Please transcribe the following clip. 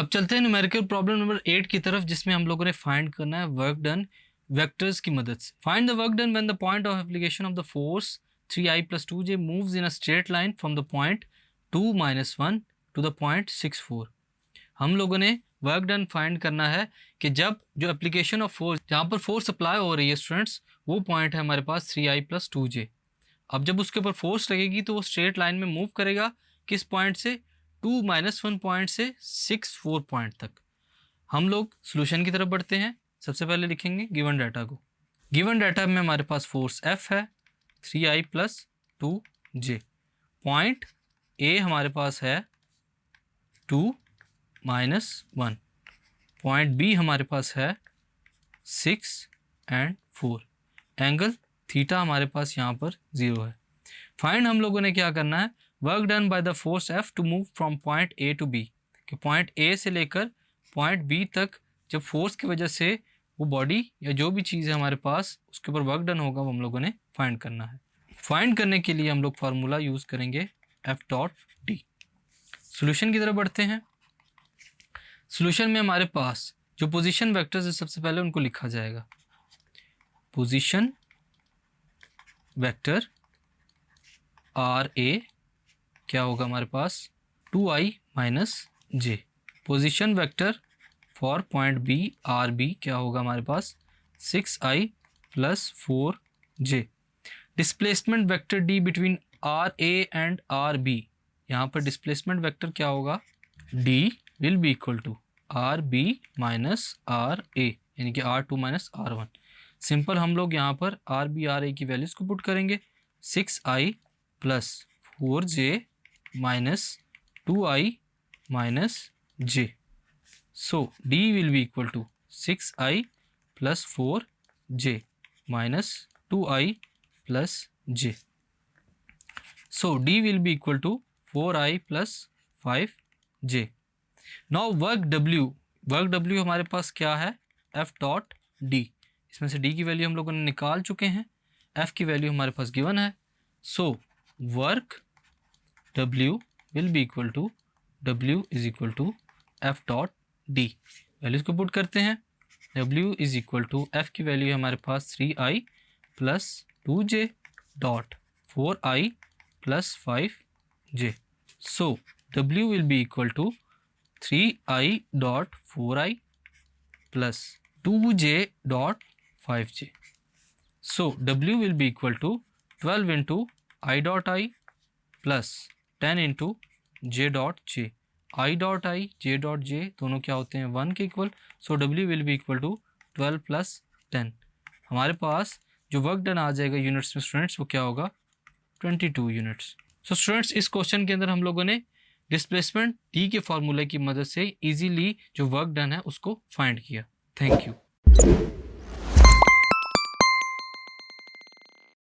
अब चलते हैं न्यूमेरिकल प्रॉब्लम नंबर 8 की तरफ, जिसमें हम लोगों ने फाइंड करना है वर्क डन वेक्टर्स की मदद से। Find the work done when the point of application of the force 3i + 2j moves in a straight line from the point 2 - 1 to the point 6 4। हम लोगों ने वर्क डन फाइंड करना है कि जब जो एप्लीकेशन ऑफ फोर्स, जहाँ पर फोर्स अप्लाई हो रही है स्टूडेंट्स, वो पॉइंट है हमारे पास 3i + 2j। अब जब उसके ऊपर फोर्स लगेगी तो वो स्ट्रेट लाइन में मूव करेगा किस पॉइंट से, 2 - 1 पॉइंट से 6 4 पॉइंट तक। हम लोग सोल्यूशन की तरफ बढ़ते हैं। सबसे पहले लिखेंगे गिवन डाटा को। गिवन डाटा में हमारे पास फोर्स F है 3i + 2j। पॉइंट A हमारे पास है 2 - 1। पॉइंट B हमारे पास है 6 और 4। एंगल थीटा हमारे पास यहाँ पर 0 है। फाइंड हम लोगों ने क्या करना है, work done by the force F to move from point A to B, कि पॉइंट A से लेकर पॉइंट B तक जब फोर्स की वजह से वो बॉडी या जो भी चीज़ है हमारे पास उसके ऊपर वर्क डन होगा, वो हम लोगों ने फाइंड करना है। फाइंड करने के लिए हम लोग फार्मूला यूज़ करेंगे F.D। सोल्यूशन की तरफ बढ़ते हैं। सोल्यूशन में हमारे पास जो पोजीशन वेक्टर्स है सबसे पहले उनको लिखा जाएगा। पोजीशन वेक्टर RA क्या होगा हमारे पास 2i - j। Position vector for point B RB क्या होगा हमारे पास 6i + 4j। Displacement vector D between RA and RB, यहाँ पर डिस्प्लेसमेंट वेक्टर क्या होगा, D will be equal to RB - RA, यानी कि R2 - R1। सिंपल हम लोग यहाँ पर RB RA की वैल्यूज़ को पुट करेंगे। 6i + 4j - 2i - j। So D will be equal to 6i + 4j - 2i + j. So D will be equal to 4i + 5j. Now work W हमारे पास क्या है F.D। इसमें से D की value हम लोगों ने निकाल चुके हैं, F की वैल्यू हमारे पास गिवन है। So work W will be equal to W is equal to F.D। Values को पुट करते हैं। W is equal to F की वैल्यू है हमारे पास 3i + 2j dot 4i + 5j। So W will be equal to 3i dot 4i + 2j dot 5j। So W will be equal to 12 into I dot I plus 10 into J dot J। I dot I J dot J दोनों क्या होते हैं 1 के equal. So W will be equal to 12 + 10। हमारे पास जो work done आ जाएगा units में students, वो क्या होगा 22 यूनिट्स। सो स्टूडेंट्स इस क्वेश्चन के अंदर हम लोगों ने डिस्प्लेसमेंट D के फार्मूले की मदद से इजीली जो वर्क डन है उसको फाइंड किया। Thank you.